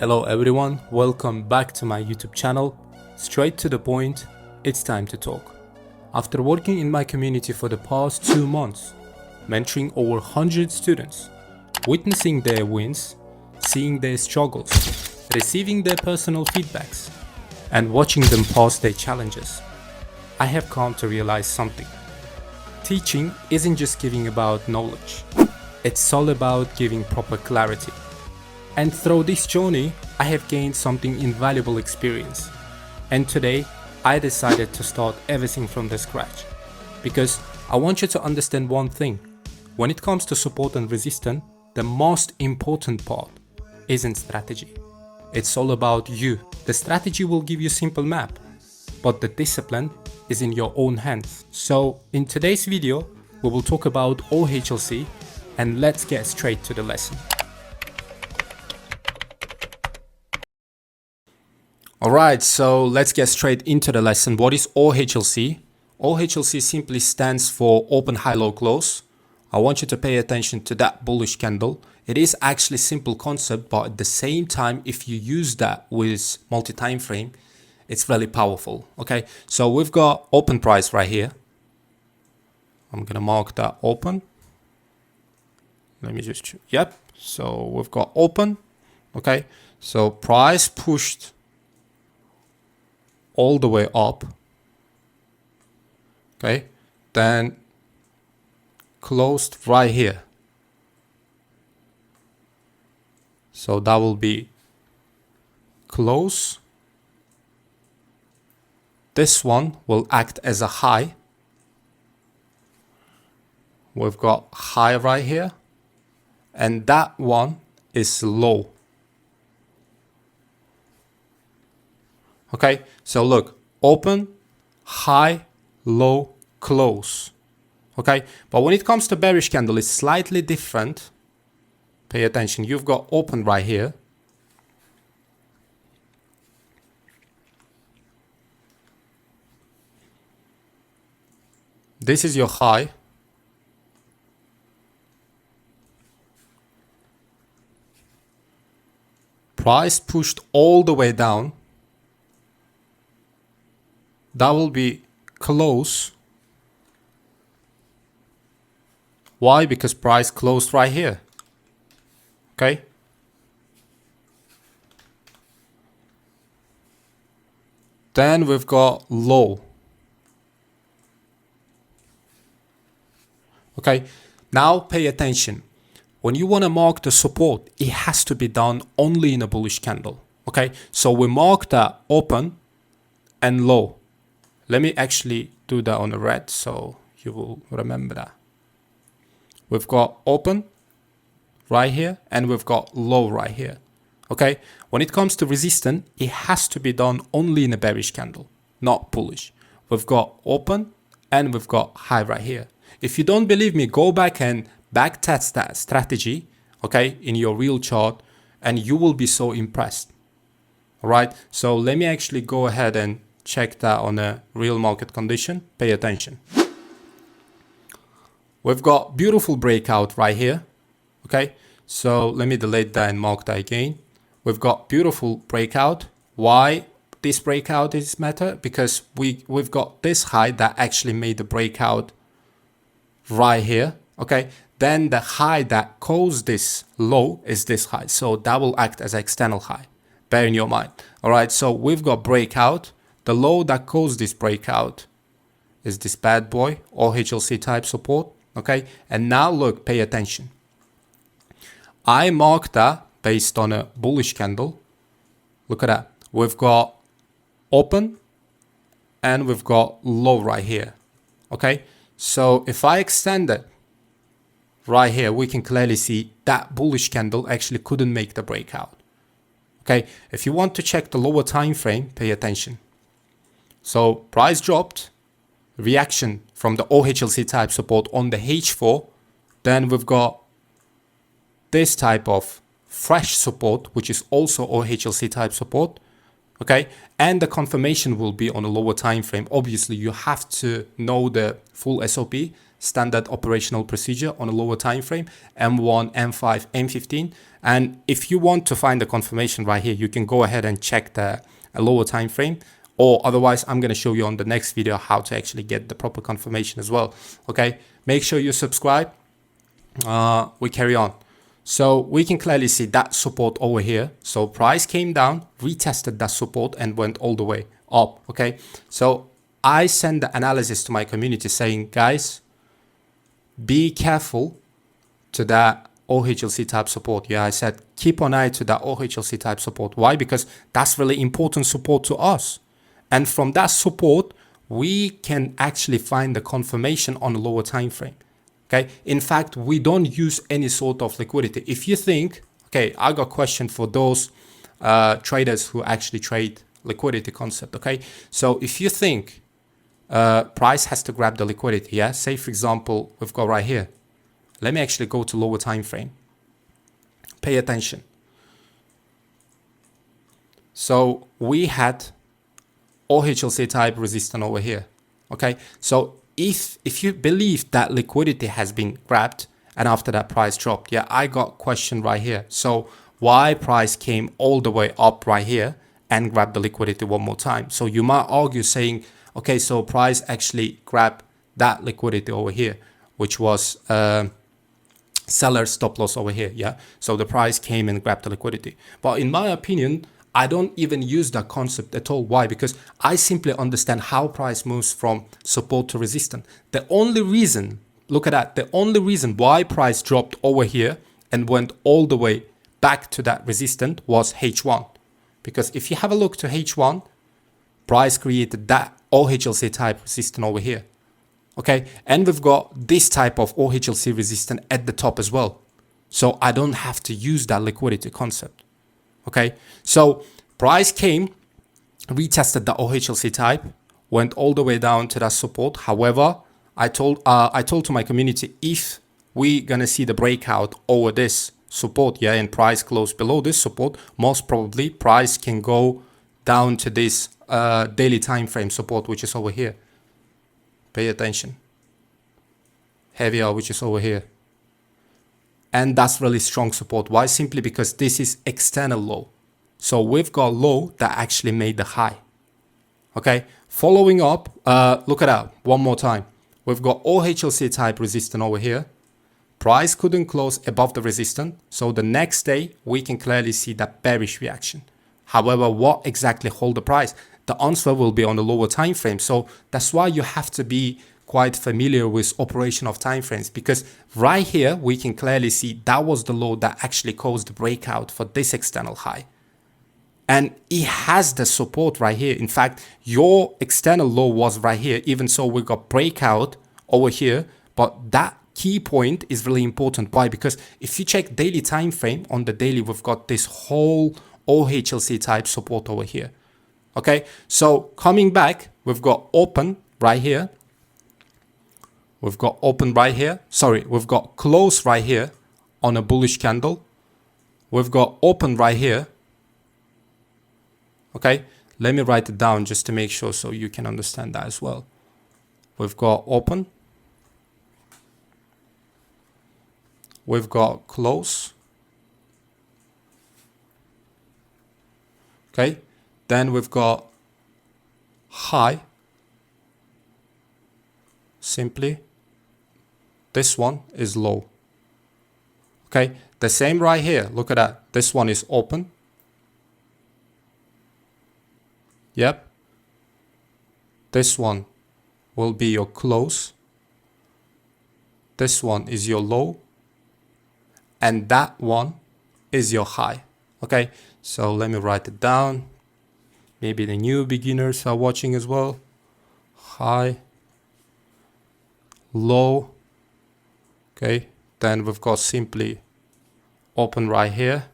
Hello everyone, welcome back to my YouTube channel. Straight to the point, it's time to talk. After working in my community for the past 2 months, mentoring over 100 students, witnessing their wins, seeing their struggles, receiving their personal feedbacks, and watching them pass their challenges, I have come to realize something. Teaching isn't just giving about knowledge, it's all about giving proper clarity. And through this journey, I have gained something invaluable experience. And today, I decided to start everything from the scratch. Because I want you to understand one thing. When it comes to support and resistance, the most important part isn't strategy. It's all about you. The strategy will give you a simple map, but the discipline is in your own hands. So in today's video, we will talk about OHLC, and let's get straight to the lesson. Alright, so let's get straight into the lesson. What is OHLC? OHLC simply stands for Open High Low Close. I want you to pay attention to that bullish candle. It is actually a simple concept, but at the same time, if you use that with multi-time frame, it's really powerful. Okay, so we've got open price right here. I'm gonna mark that open. Let me just, yep. So we've got open. Okay, so price pushed all the way up. Okay, then closed right here. So that will be close. This one will act as a high. We've got high right here, and that one is low. Okay, so look, open, high, low, close. Okay, but when it comes to bearish candle, it's slightly different. Pay attention, you've got open right here. This is your high. Price pushed all the way down. That will be close. Why? Because price closed right here. Okay. Then we've got low. Okay. Now pay attention. When you want to mark the support, it has to be done only in a bullish candle. Okay. So we mark that open and low. Let me actually do that on the red so you will remember that. We've got open right here and we've got low right here. Okay, when it comes to resistance, it has to be done only in a bearish candle, not bullish. We've got open and we've got high right here. If you don't believe me, go back and back test that strategy, okay, in your real chart, and you will be so impressed. All right, so let me actually go ahead and check that on a real market condition. Pay attention. We've got beautiful breakout right here. Okay, so let me delete that and mark that again. We've got beautiful breakout. Why this breakout is matter? Because we've got this high that actually made the breakout right here. Okay, then the high that caused this low is this high, so that will act as an external high. Bear in your mind. All right, so we've got breakout. The low that caused this breakout is this bad boy, OHLC type support. Okay, and now look, pay attention. I marked that based on a bullish candle. Look at that. We've got open and we've got low right here. Okay, so if I extend it right here, we can clearly see that bullish candle actually couldn't make the breakout. Okay, if you want to check the lower time frame, pay attention. So price dropped, reaction from the OHLC type support on the H4. Then we've got this type of fresh support, which is also OHLC type support. Okay, and the confirmation will be on a lower time frame. Obviously, you have to know the full SOP. standard operational procedure on a lower time frame, M1, M5, M15. And if you want to find the confirmation right here, you can go ahead and check a lower time frame, or otherwise I'm going to show you on the next video how to actually get the proper confirmation as well. Okay, make sure you subscribe. We carry on. So we can clearly see that support over here. So price came down, retested that support and went all the way up. Okay, so I send the analysis to my community saying, guys, be careful to that OHLC type support. Yeah, I said keep an eye to that OHLC type support. Why? Because that's really important support to us. And from that support, we can actually find the confirmation on a lower time frame. Okay. In fact, we don't use any sort of liquidity. If you think, okay, I got a question for those traders who actually trade liquidity concept. Okay. So if you think price has to grab the liquidity, yeah, say for example, we've got right here. Let me actually go to lower time frame. Pay attention. So we had OHLC type resistance over here. Okay. So if you believe that liquidity has been grabbed and after that price dropped, yeah, I got question right here. So why price came all the way up right here and grabbed the liquidity one more time? So you might argue saying, okay, so price actually grabbed that liquidity over here, which was seller stop loss over here. Yeah. So the price came and grabbed the liquidity. But in my opinion, I don't even use that concept at all. Why? Because I simply understand how price moves from support to resistance. The only reason, look at that, the only reason why price dropped over here and went all the way back to that resistance was H1. Because if you have a look to H1, price created that OHLC type resistance over here. Okay, and we've got this type of OHLC resistance at the top as well. So I don't have to use that liquidity concept. Okay, so price came, retested the OHLC type, went all the way down to that support. However, I told to my community, if we gonna see the breakout over this support, yeah, and price close below this support, most probably price can go down to this daily time frame support, which is over here. Pay attention. Heavier, which is over here. And that's really strong support. Why? Simply because this is external low. So we've got low that actually made the high. Okay. Following up, look at that one more time. We've got OHLC type resistance over here. Price couldn't close above the resistance. So the next day we can clearly see that bearish reaction. However, what exactly hold the price? The answer will be on the lower time frame. So that's why you have to be quite familiar with operation of time frames, because right here we can clearly see that was the low that actually caused the breakout for this external high, and it has the support right here. In fact, your external low was right here. Even so, we got breakout over here, but that key point is really important. Why? Because if you check daily time frame, on the daily we've got this whole OHLC type support over here. Okay, so coming back, we've got open right here. We've got open right here. Sorry, we've got close right here on a bullish candle. We've got open right here. Okay, let me write it down just to make sure so you can understand that as well. We've got open. We've got close. Okay, then we've got high. Simply. This one is low. Okay, the same right here. Look at that. This one is open. Yep. This one will be your close. This one is your low. And that one is your high. Okay, so let me write it down. Maybe the new beginners are watching as well. High, low. Okay, then we've got simply open right here.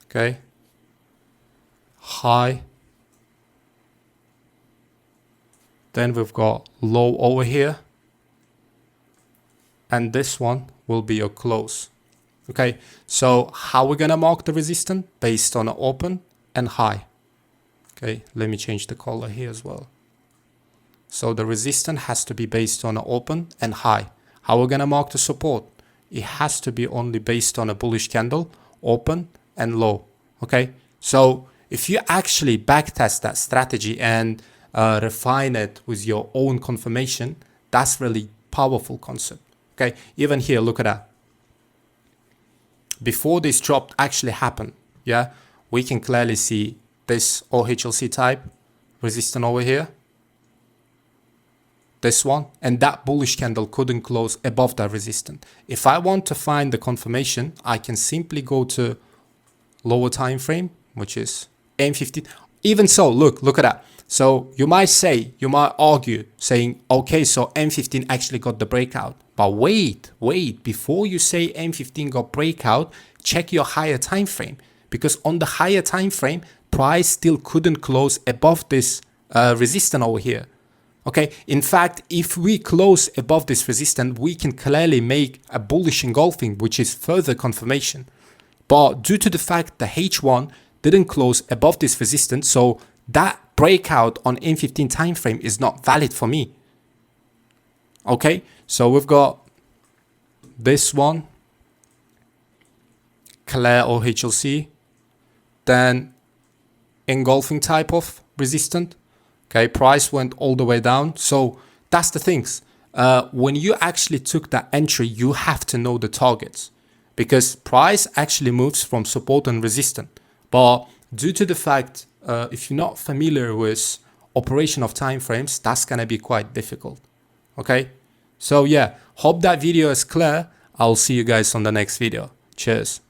Okay, high. Then we've got low over here. And this one will be your close. Okay, so how we're gonna mark the resistance? Based on open and high. Okay, let me change the color here as well. So the resistance has to be based on an open and high. How we're gonna mark the support? It has to be only based on a bullish candle, open and low. Okay, so if you actually backtest that strategy and refine it with your own confirmation, that's really powerful concept. Okay, even here, look at that. Before this drop actually happened, yeah, we can clearly see this OHLC type resistance over here, this one, and that bullish candle couldn't close above that resistance. If I want to find the confirmation, I can simply go to lower time frame, which is M15. Even so, look at that. So you might argue saying, okay, so M15 actually got the breakout. But wait, before you say M15 got breakout, check your higher time frame, because on the higher time frame, price still couldn't close above this resistance over here. Okay, in fact, if we close above this resistance, we can clearly make a bullish engulfing, which is further confirmation. But due to the fact the H1 didn't close above this resistance, so that breakout on M15 time frame is not valid for me. Okay, so we've got this one, clear OHLC, then engulfing type of resistance. Okay, price went all the way down. So that's the things. When you actually took that entry, you have to know the targets, because price actually moves from support and resistance. But due to the fact, if you're not familiar with operation of time frames, that's gonna be quite difficult. Okay, so yeah, hope that video is clear. I'll see you guys on the next video. Cheers.